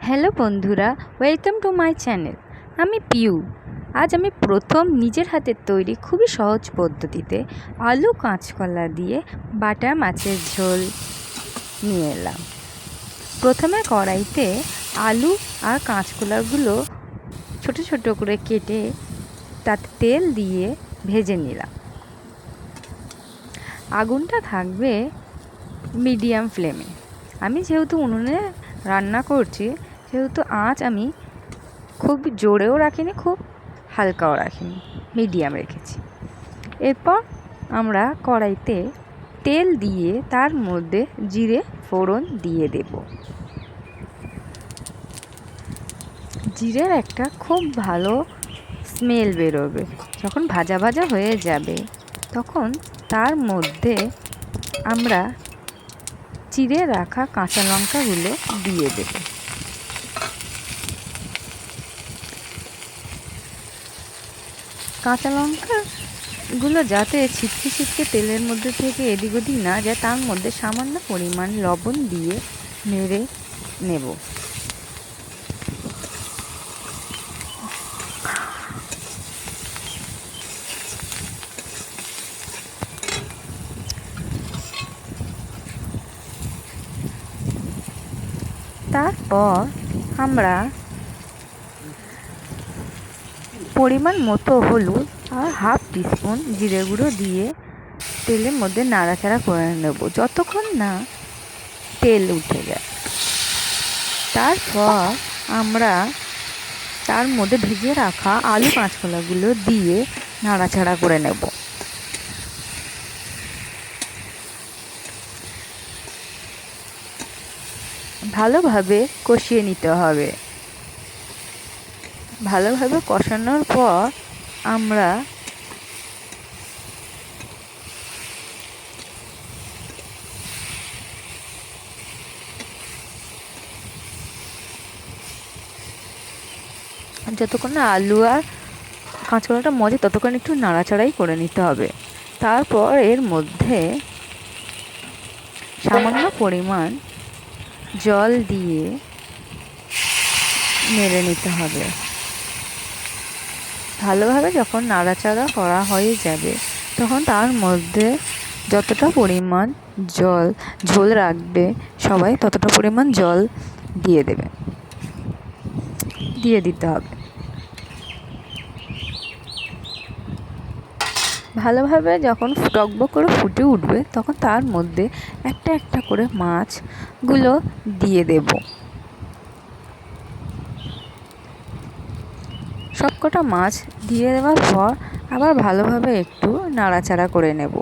Hello বন্ধুরা, welcome to my channel. আমি পিউ। আজ আমি প্রথম নিজের হাতের তৈরি খুবই সহজ পদ্ধতিতে আলু কাঁচকলা দিয়ে বাটা মাছের ঝোল নিয়ে এলাম। প্রথমে কড়াইতে আলু আর কাঁচকলাগুলো ছোট ছোট করে কেটে তাতে তেল দিয়ে ভেজে নিলাম। আগুনটা থাকবে মিডিয়াম ফ্লেমে। আমি যেহেতু উনুনে রান্না করছি সেহেতু আঁচ আমি খুব জোরেও রাখিনি, খুব হালকাও রাখিনি, মিডিয়াম রেখেছি। এরপর আমরা কড়াইতে তেল দিয়ে তার মধ্যে জিরে ফোড়ন দিয়ে দেব। জিরের একটা খুব ভালো স্মেল বেরোবে। যখন ভাজা ভাজা হয়ে যাবে তখন তার মধ্যে আমরা চিড়ে রাখা কাঁচা লঙ্কাগুলো দিয়ে দেব। কাঁচা লঙ্কাগুলো যাতে ছিটকে ছিটকে তেলের মধ্যে থেকে এদিক ওদিক না যায় তার মধ্যে সামান্য পরিমাণ লবণ দিয়ে নেড়ে নেব। তারপর আমরা পরিমাণ মতো হলুদ আর হাফ টিস্পুন জিরে গুঁড়ো দিয়ে তেলের মধ্যে নাড়াচাড়া করে নেব যতক্ষণ না তেল উঠে যায়। তারপর আমরা তার মধ্যে ভেজে রাখা আলু কাঁচকলাগুলো দিয়ে নাড়াচাড়া করে নেব। ভালোভাবে কষিয়ে নিতে হবে। ভালোভাবে কষানোর পর আমরা যতক্ষণ না আলু আর কাঁচকলাটা মজে ততক্ষণ একটু নাড়াচাড়াই করে নিতে হবে। তারপর এর মধ্যে সামান্য পরিমাণ জল দিয়ে নেড়ে নিতে হবে। ভালোভাবে যখন নাড়াচাড়া করা হয়ে যাবে তখন তার মধ্যে যতটা পরিমাণ ঝোল রাখবে সবাই ততটা পরিমাণ জল দিয়ে দিতে হবে। ভালোভাবে যখন টকবক করে ফুটে উঠবে তখন তার মধ্যে একটা একটা করে মাছগুলো দিয়ে দেব। সবকটা মাছ দিয়ে দেওয়ার পর আবার ভালোভাবে একটু নাড়াচাড়া করে নেব।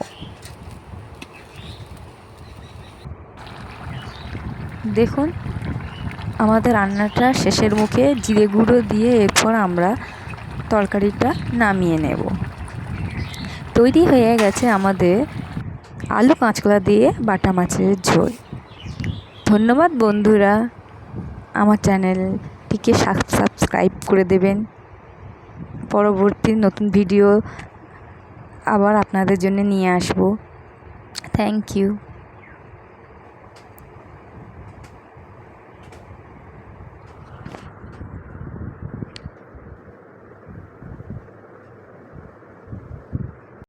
দেখুন আমাদের রান্নাটা শেষের মুখে জিরে গুঁড়ো দিয়ে এরপর আমরা তরকারিটা নামিয়ে নেব। তৈরি হয়ে গেছে আমাদের আলু কাঁচকলা দিয়ে বাটা মাছের ঝোল। ধন্যবাদ বন্ধুরা, আমার চ্যানেলটিকে সাবস্ক্রাইব করে দেবেন। পরবর্তী নতুন ভিডিও আবার আপনাদের জন্য নিয়ে আসব। Thank you.